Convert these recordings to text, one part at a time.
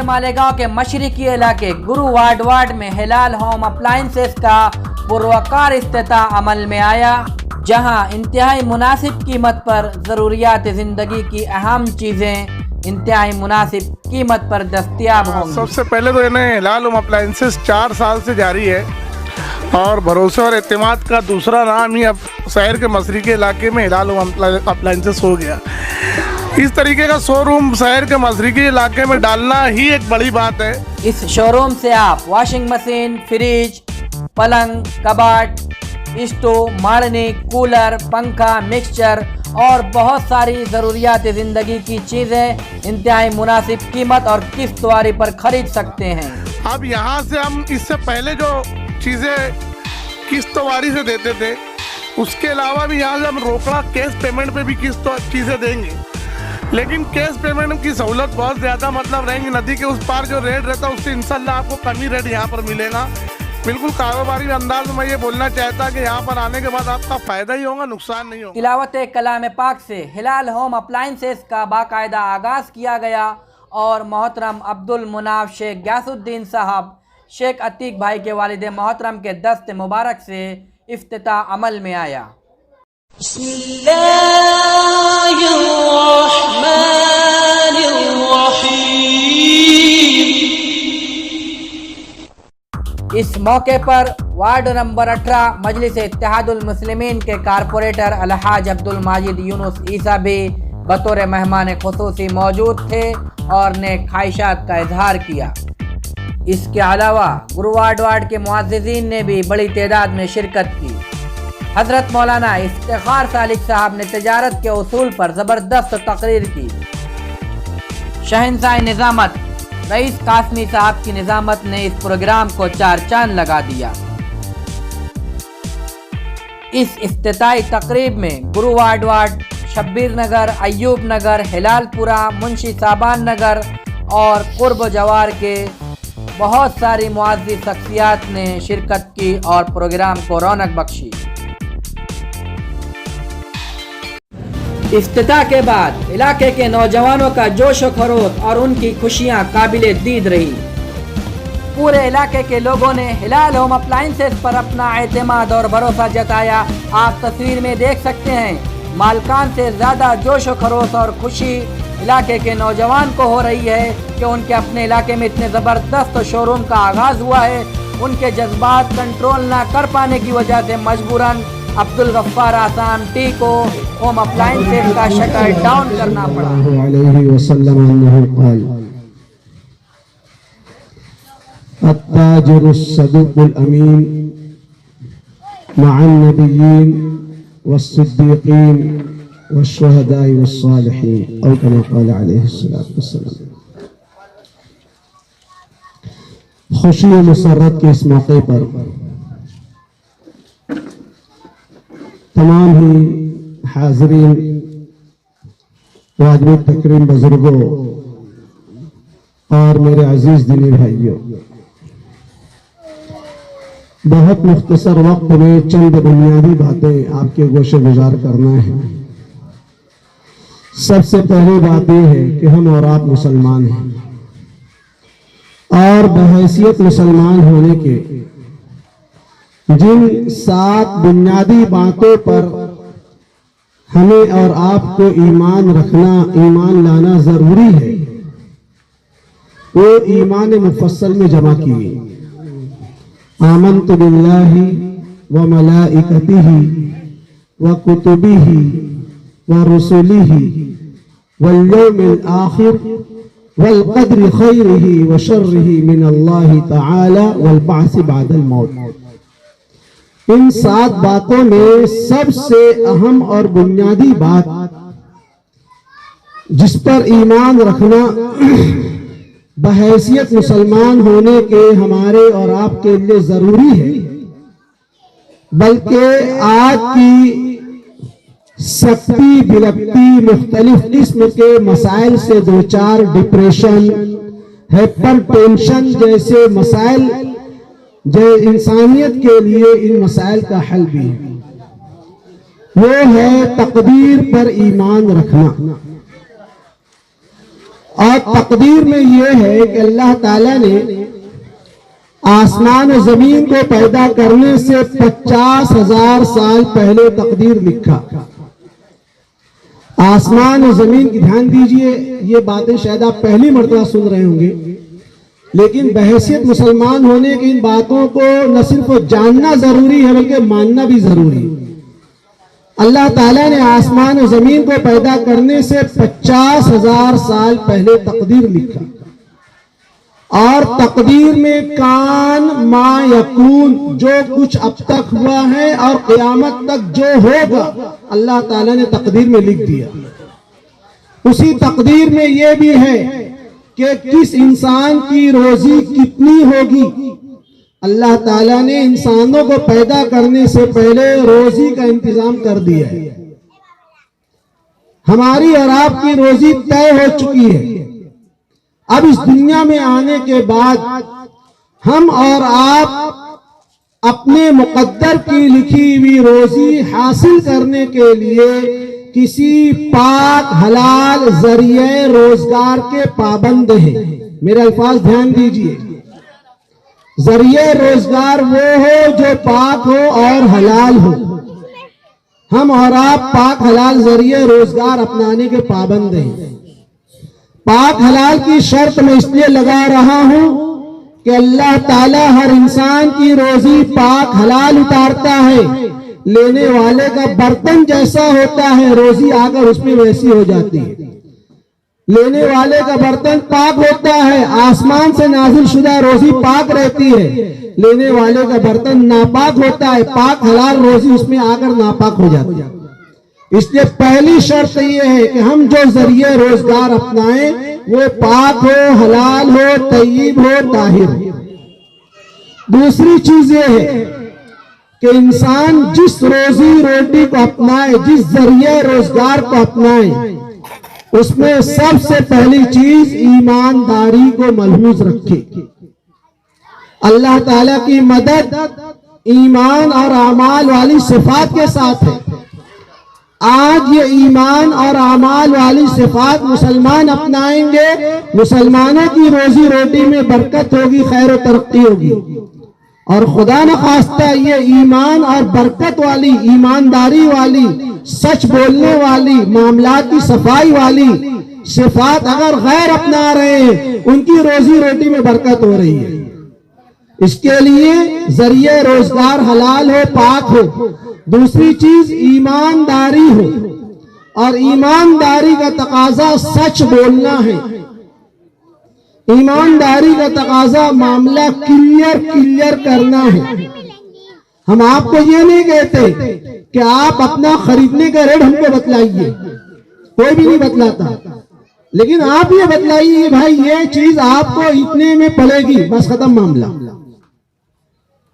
मालेगांव के मशरकी इलाके गुरु वार्ड में हिलाल होम अप्लायंसेस का पुरवकार इफ्तिताह अमल में आया, जहां इंतहाई मुनासिब कीमत पर ज़रूरियात ज़िंदगी की अहम चीज़ें इंतहाई मुनासिब कीमत पर दस्तयाब होंगी। सबसे पहले तो इन्हें हिलाल होम अप्लायंसेस 4 साल से जारी है और भरोसे और एतमाद का दूसरा नाम ही अब शहर के मशरकी इलाके में हिलाल होम अप्लायंसेस हो गया। इस तरीके का शोरूम शहर के मशरकी इलाके में डालना ही एक बड़ी बात है। इस शोरूम से आप वॉशिंग मशीन, फ्रिज, पलंग, कबाट, स्टोव, मारनी, कूलर, पंखा, मिक्सचर और बहुत सारी ज़रूरियात ज़िंदगी की चीज़ें इंतहाई मुनासिब कीमत और किस्तवारी पर खरीद सकते हैं। अब यहाँ से हम इससे पहले जो चीज़ें किस्तवारी से देते थे, उसके अलावा भी यहाँ से हम रोकड़ा कैश पेमेंट पे भी किस्त चीज़ें देंगे, लेकिन कैश पेमेंट की सहूलत बहुत ज़्यादा मतलब रहेंगी। नदी के उस पार जो रेट रहता है उससे इंशाल्लाह आपको कमी रेट यहाँ पर मिलेगा। बिल्कुल कारोबारी अंदाज में ये बोलना चाहता कि यहाँ पर आने के बाद आपका फ़ायदा ही होगा, नुकसान नहीं होगा। तिलावत कलाम पाक से हिलाल होम अप्लायंसेस का बाकायदा आगाज़ किया गया और मोहतरम अब्दुल मुनाफ शेख गयासुद्दीन साहब शेख अतीक भाई के वालिद मोहतरम के दस्त मुबारक से इफ्तिताह अमल में आया। इस मौके पर वार्ड नंबर 18 मजलिस इत्तेहादुल मुस्लिमीन के कारपोरेटर अलहाज अब्दुल माजिद यूनुस ईसा भी बतौर मेहमान खुसूसी मौजूद थे और ने ख्वाहिशात का इजहार किया। इसके अलावा गुरु वार्ड के मुअज़्ज़िज़ीन ने भी बड़ी तादाद में शिरकत की। हज़रत मौलाना इफ्तिखार सालिक साहब ने तिजारत के उसूल पर ज़बरदस्त तकरीर की। शहंशाह निज़ामत रईस कासमी साहब की निज़ामत ने इस प्रोग्राम को 4 चांद लगा दिया। इस इफ्तिताई तकरीब में गुरु वार्ड, शब्बीर नगर, अय्यूब नगर, हिलालपुरा, मुंशी साबान नगर और कुर्ब जवार के बहुत सारी मुअज़्ज़िज़ शख्सियात ने शिरकत की और प्रोग्राम को रौनक बख्शी। इफ्तिताह के बाद इलाके के नौजवानों का जोश व खरोश और उनकी खुशियां काबिले दीद रही। पूरे इलाके के लोगों ने हिलाल होम अप्लायंसेस पर अपना एतमाद और भरोसा जताया। आप तस्वीर में देख सकते हैं, मालकान से ज़्यादा जोश व खरोश और खुशी इलाके के नौजवान को हो रही है कि उनके अपने इलाके में इतने ज़बरदस्त शोरूम का आगाज़ हुआ है। उनके जज्बात कंट्रोल ना कर पाने की वजह से मजबूरन अब्दुल गफ्फार आसाम टी को होम अप्लायंसेस का शटर डाउन करना पड़ा। अत्ताजिरुस सदूकुल अमीन मअन नबिय्यीन वस्सिद्दीक़ीन वश्शुहदाई वस्सालिहीन औ कमा क़ाल अलैहिस्सलातु वस्सलाम। खुशी और मसर्रत के इस मौके पर तमाम ही हाज़रीन, वाजिब तकरीम बुजुर्गों और मेरे अजीज दीनी भाइयों, बहुत मुख्तसर वक्त में चंद बुनियादी बातें आपके गोशे गुजार करना है। सबसे पहली बात यह है कि हम और आप मुसलमान हैं और बहैसियत मुसलमान होने के जिन 7 बुनियादी बातों पर हमें और आपको ईमान रखना, ईमान लाना जरूरी है, वो ईमान मुफस्सल में जमा किए। आमन्तु बिल्लाहि व मलाइकतिही व कुतुबिही व रुसुलिही वल यौमिल आखिर वल क़द्रि खैरिही व शर्रिही मिनल्लाहि तआला वल बअस बअदल मौत। इन 7 बातों में सबसे अहम और बुनियादी बात जिस पर ईमान रखना बहैसियत मुसलमान होने के हमारे और आपके लिए जरूरी है, बल्कि आज की सकती बिलकती मुख्तलिफ किस्म के मसाइल से 2-4 डिप्रेशन, हाइपरटेंशन जैसे मसाइल जो इंसानियत के लिए इन मसाइल का हल भी है, वो है तकदीर पर ईमान रखना। और तकदीर में यह है कि अल्लाह ताला ने आसमान और जमीन को पैदा करने से 50,000 साल पहले तकदीर लिखा। आसमान और जमीन की, ध्यान दीजिए, ये बातें शायद आप पहली मर्तबा सुन रहे होंगे, लेकिन बहैसियत मुसलमान होने की इन बातों को न सिर्फ जानना जरूरी है बल्कि मानना भी जरूरी है। अल्लाह ताला ने आसमान और जमीन को पैदा करने से 50,000 साल पहले तकदीर लिखा, और तकदीर में कान मा यकून, जो कुछ अब तक हुआ है और क़यामत तक जो होगा, अल्लाह ताला ने तकदीर में लिख दिया। उसी तकदीर में यह भी है कि किस इंसान की रोजी कितनी होगी। अल्लाह ताला ने इंसानों को पैदा करने से पहले रोजी का इंतजाम कर दिया है। हमारी और आपकी रोजी तय हो चुकी है। अब इस दुनिया में आने के बाद हम और आप अपने मुकद्दर की लिखी हुई रोजी हासिल करने के लिए किसी पाक हलाल जरिए रोजगार के पाबंद हैं। मेरे अल्फाज ध्यान दीजिए, जरिए रोजगार वो हो जो पाक हो और हलाल हो। हम और आप पाक हलाल जरिए रोजगार अपनाने के पाबंद हैं। पाक हलाल की शर्त मैं इसलिए लगा रहा हूं कि अल्लाह ताला हर इंसान की रोजी पाक हलाल उतारता है। लेने वाले का बर्तन जैसा होता है, रोजी आकर उसमें वैसी हो जाती है। लेने वाले का बर्तन पाक होता है, आसमान से नाजिल शुदा रोजी पाक रहती है। लेने वाले का बर्तन नापाक होता है, पाक हलाल रोजी उसमें आकर नापाक हो जाती है। इसलिए पहली शर्त यह है कि हम जो जरिए रोजगार अपनाएं वो पाक हो, हलाल हो, तय्यब हो, ताहिर हो। दूसरी चीज ये है कि इंसान जिस रोजी रोटी को अपनाए, जिस जरिए रोजगार को अपनाए, उसमें सबसे पहली चीज ईमानदारी को मलहूज रखे। अल्लाह ताला की मदद ईमान और अमाल वाली सिफात के साथ है। आज ये ईमान और अमाल वाली सिफात मुसलमान अपनाएंगे, मुसलमानों की रोजी रोटी में बरकत होगी, खैर और तरक्की होगी। और खुदा न खास्ता ये ईमान और बरकत वाली, ईमानदारी वाली, सच बोलने वाली, मामलात की सफाई वाली सिफात अगर गैर अपना रहे हैं, उनकी रोजी रोटी में बरकत हो रही है। इसके लिए जरिए रोजगार हलाल हो, पाक हो। दूसरी चीज ईमानदारी हो, और ईमानदारी का तकाजा सच बोलना है। ईमानदारी का तकाजा मामला क्लियर करना है। हम आपको ये नहीं कहते कि आप अपना खरीदने का रेट हमको बतलाइए, कोई भी नहीं बतलाता, लेकिन आप ये बतलाइए भाई ये चीज आपको इतने में पड़ेगी, बस खत्म मामला।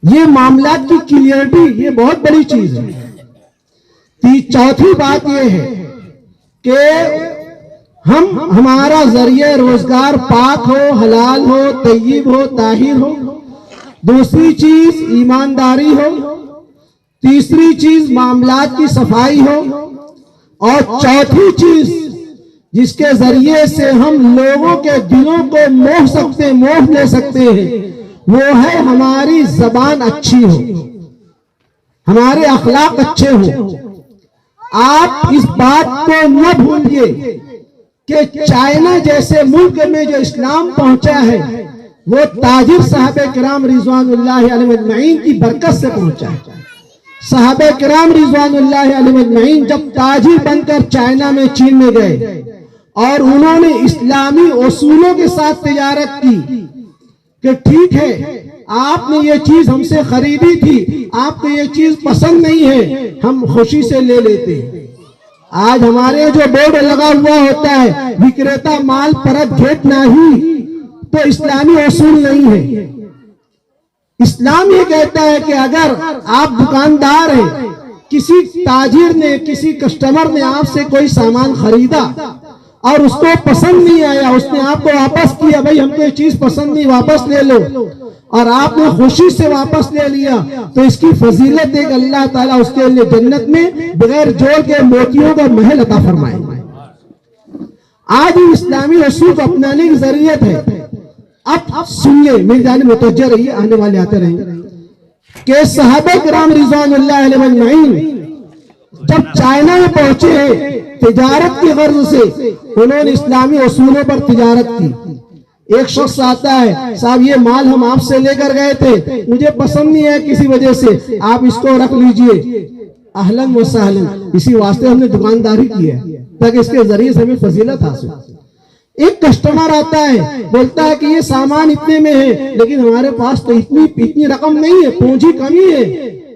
ये मामलात की क्लियरिटी ये बहुत बड़ी चीज है। चौथी बात ये है कि हमारा जरिए रोजगार पाक हो, हलाल हो, तय्यब हो, ताहिर हो। दूसरी चीज ईमानदारी हो। तीसरी चीज मामलात की सफाई हो। और चौथी चीज जिसके जरिए से हम लोगों के दिलों को मोह ले सकते हैं, वो है हमारी जबान अच्छी हो, हमारे अखलाक अच्छे हो। आप इस बात को न भूलिए कि चाइना जैसे मुल्क में जो इस्लाम पहुंचा है वो ताजिर साहबे किराम रिजवानुल्लाह अलैहिम अजमईन की बरकत से पहुंचा है। साहबे किराम रिजवानुल्लाह अलैहिम अजमईन जब ताजिर बनकर चाइना में, चीन में गए और उन्होंने इस्लामी उसूलों के साथ तिजारत की कि ठीक है आपने ये चीज हमसे खरीदी थी, आपको ये चीज पसंद नहीं है, हम खुशी से ले लेते हैं। आज हमारे जो बोर्ड लगा हुआ होता है विक्रेता माल परत घेट नहीं, तो इस्लामी उसूल नहीं है। इस्लाम ये कहता है कि अगर आप दुकानदार हैं, किसी ताजिर ने, किसी कस्टमर ने आपसे कोई सामान खरीदा और उसको पसंद नहीं आया, उसने आपको वापस किया, भाई हमको ये चीज पसंद नहीं, वापस ले लो, और आपने खुशी से वापस ले लिया, तो इसकी फजीलत एक अल्लाह ताला उसके लिए जन्नत में बगैर जोड़ के मोतियों का महल अता फरमाएगा। आज इन इस्लामी असूल को अपनाने की जरूरत है। अब सुनिए, मेरी जानिब मुतवज्जह रहिए, आने वाले आते रहेंगे कि सहाबा किराम रिज़वानुल्लाह अलैहिम अजमईन जब चाइना में पहुंचे हैं तिजारत की गर्ज से, उन्होंने इस्लामी असूलों पर तिजारत की। एक शख्स आता है, साहब ये माल हम आपसे लेकर गए थे, मुझे पसंद नहीं है किसी वजह से, आप इसको रख लीजिए। अहलन व सहलन, इसी वास्ते हमने दुकानदारी की है ताकि इसके जरिए से हमें फजीलत हासिल। एक कस्टमर आता है, बोलता है कि ये सामान इतने में है, लेकिन हमारे पास तो इतनी रकम नहीं है, पूंजी कमी है।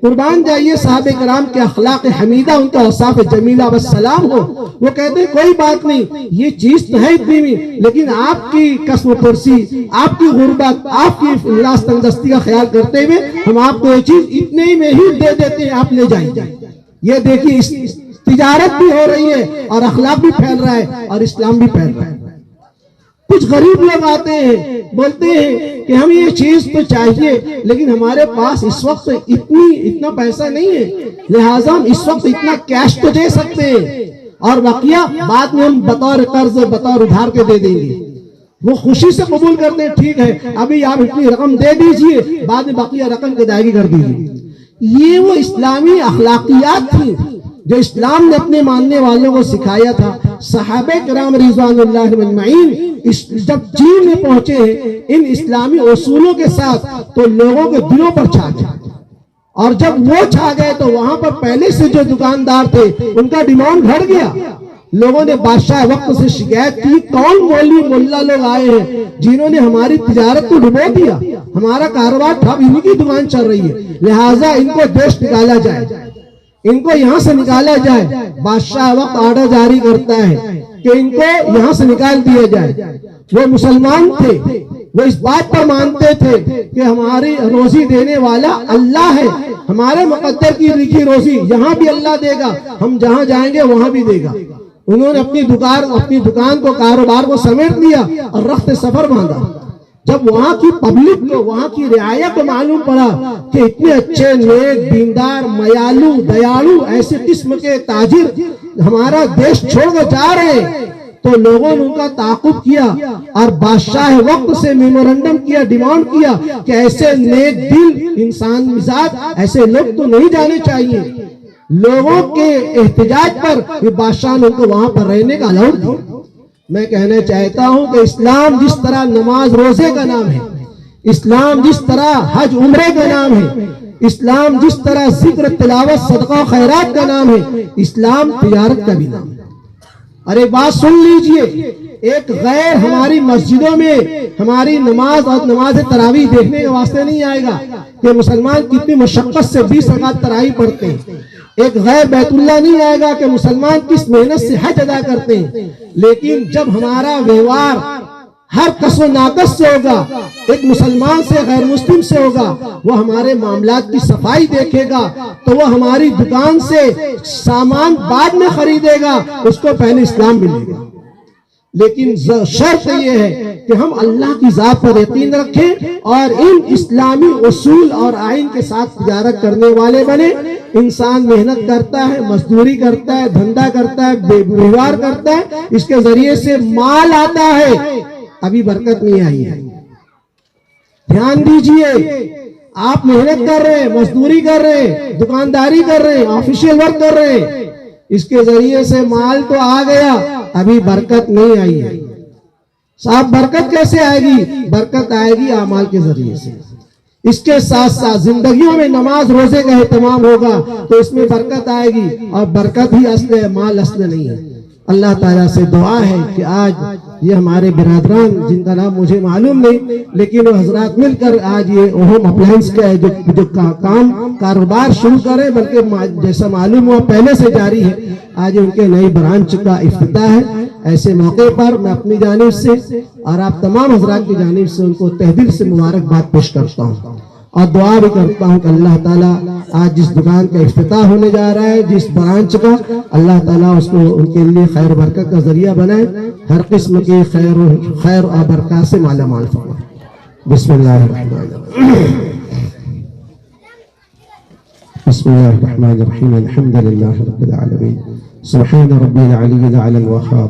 कुर्बान जाइए साहब कराम के अखलाक हमीदा, उनका औसाफ जमीला बस सलाम हो। वो कहते हैं कोई बात नहीं, ये चीज तो है इतनी में, लेकिन आपकी कसम पुरसी, आपकी गुर्बत, आपकी इलास तंगदस्ती का ख्याल करते हुए हम आपको ये चीज इतने में ही दे देते हैं, आप ले जाइए। ये देखिए, तिजारत भी हो रही है और अखलाक भी फैल रहा है और इस्लाम भी फैल रहा है। कुछ गरीब लोग आते हैं, बोलते हैं कि हमें ये चीज तो चाहिए, लेकिन हमारे पास इस वक्त इतना पैसा नहीं है, लिहाजा हम इस वक्त इतना कैश तो दे सकते हैं और बाकिया बाद में हम बतौर कर्ज, बतौर उधार के दे देंगे। वो खुशी से कबूल करते हैं, ठीक है अभी आप इतनी रकम दे दीजिए, बाद में बाकिया रकम की अदायगी कर दीजिए। ये वो इस्लामी अखलाकियात थी जो इस्लाम ने अपने मानने वालों को सिखाया था। सहाबे किराम रिज़वानुल्लाह अजमईन जब चीन में पहुंचे इन इस्लामी उसूलों के साथ, तो लोगों के दिलों पर छा गए, और जब वो छा गए तो वहां पर पहले से जो दुकानदार थे उनका डिमांड घट गया। लोगों ने बादशाह वक्त से शिकायत की, कौन मौलवी मुल्ला लोग आए हैं जिन्होंने हमारी तिजारत को डुबो दिया, हमारा कारोबार ठप, इन्हीं की दुकान चल रही है, लिहाजा इनको देश निकाला जाए, इनको यहाँ से निकाला जाए। बादशाह वक्त ऑर्डर जारी करता है कि इनको यहाँ से निकाल दिया जाए। वो मुसलमान थे, वो इस बात पर मानते थे कि हमारी रोजी देने वाला अल्लाह है, हमारे मुकद्दर की लिखी रोजी यहाँ भी अल्लाह देगा, हम जहाँ जाएंगे वहां भी देगा। उन्होंने अपनी दुकान को, कारोबार को समेट लिया और रफ्ते सफर बांधा। जब वहां की पब्लिक को, वहां की रियाया को मालूम पड़ा कि इतने अच्छे नेक, दीनदार, मयालू, दयालु, ऐसे किस्म के ताजिर हमारा देश छोड़कर जा रहे हैं, तो लोगों ने उनका ताकुब किया और बादशाह वक्त से मेमोरेंडम किया, डिमांड किया कि ऐसे नेक दिल, इंसान मिजाज ऐसे लोग तो नहीं जाने चाहिए। लोगों के एहतजाज पर बादशाह ने उनको वहां पर रहने का अलाउड दिया। मैं कहना चाहता हूं कि इस्लाम जिस तरह नमाज रोजे का नाम है, इस्लाम जिस तरह हज उम्रे का नाम है, इस्लाम जिस तरह जिक्र, तिलावत, सदका, खैरात का नाम है, इस्लाम तिजारत का भी नाम है। और एक बात सुन लीजिए, एक गैर हमारी मस्जिदों में हमारी नमाज और नमाज तरावी देखने के वास्ते नहीं आएगा कि मुसलमान कितनी मशक्कत से 20 रकात तरावी पढ़ते हैं। एक गैर बैतुल्लाह नहीं आएगा कि मुसलमान किस मेहनत से हज अदा करते हैं। लेकिन जब हमारा व्यवहार हर कसो नाकस से होगा, एक मुसलमान से गैर मुस्लिम से होगा, वो हमारे मामलात की सफाई देखेगा, तो वो हमारी दुकान से सामान बाद में खरीदेगा, उसको पहले इस्लाम मिलेगा। लेकिन शर्त यह है कि हम अल्लाह की जात पर यकीन रखें और इन इस्लामी उसूल और आइन के साथ तिजारत करने वाले बने। इंसान मेहनत करता है, मजदूरी करता है, धंधा करता है, व्यवहार करता है, इसके जरिए से माल आता है, अभी बरकत नहीं आई है। ध्यान दीजिए, आप मेहनत कर रहे हैं, मजदूरी कर रहे हैं, दुकानदारी कर रहे हैं, ऑफिशियल वर्क कर रहे हैं, इसके जरिए से माल तो आ गया, अभी बरकत नहीं आई है। साहब बरकत कैसे आएगी? बरकत आएगी आमाल के जरिए से। इसके साथ साथ जिंदगियों में नमाज रोजे का एहतमाम होगा तो इसमें बरकत आएगी, और बरकत ही असल है, माल असल नहीं है। अल्लाह ताला से दुआ है कि आज ये हमारे बिरादरान, जिनका नाम मुझे मालूम नहीं, लेकिन वो हजरात मिलकर आज ये होम अप्लायंस का जो कारोबार शुरू करें, बल्कि जैसा मालूम हुआ पहले से जारी है, आज उनके नई ब्रांच का इफ्तिताह है। ऐसे मौके पर मैं अपनी जानिब से और आप तमाम हजरात की जानिब से उनको तहदिल से मुबारकबाद पेश करता हूँ और दुआ भी करता हूँ कि अल्लाह ताला आज जिस दुकान का इफ्तिताह होने जा रहा है, जिस ब्रांच का, अल्लाह ताला उसको उनके लिए खैर बरकत का जरिया बनाए, हर किस्म के खैर और बरकत से माला माल फरमाए। बिस्मिल्लाहिर्रहमानिर्रहीम, अल्हम्दुलिल्लाहि रब्बिल आलमीन, सुब्हान रब्बिल अलीय्यिल अला वहाब,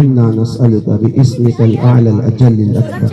इन्ना नस्अलुका बिइस्मिकल अअलल अजल्लिल अकबर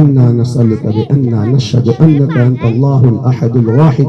इन्ना नस्अलुका बिअन्ना नशहदु अन्नका अंतल्लाहुल अहदुल वाहिद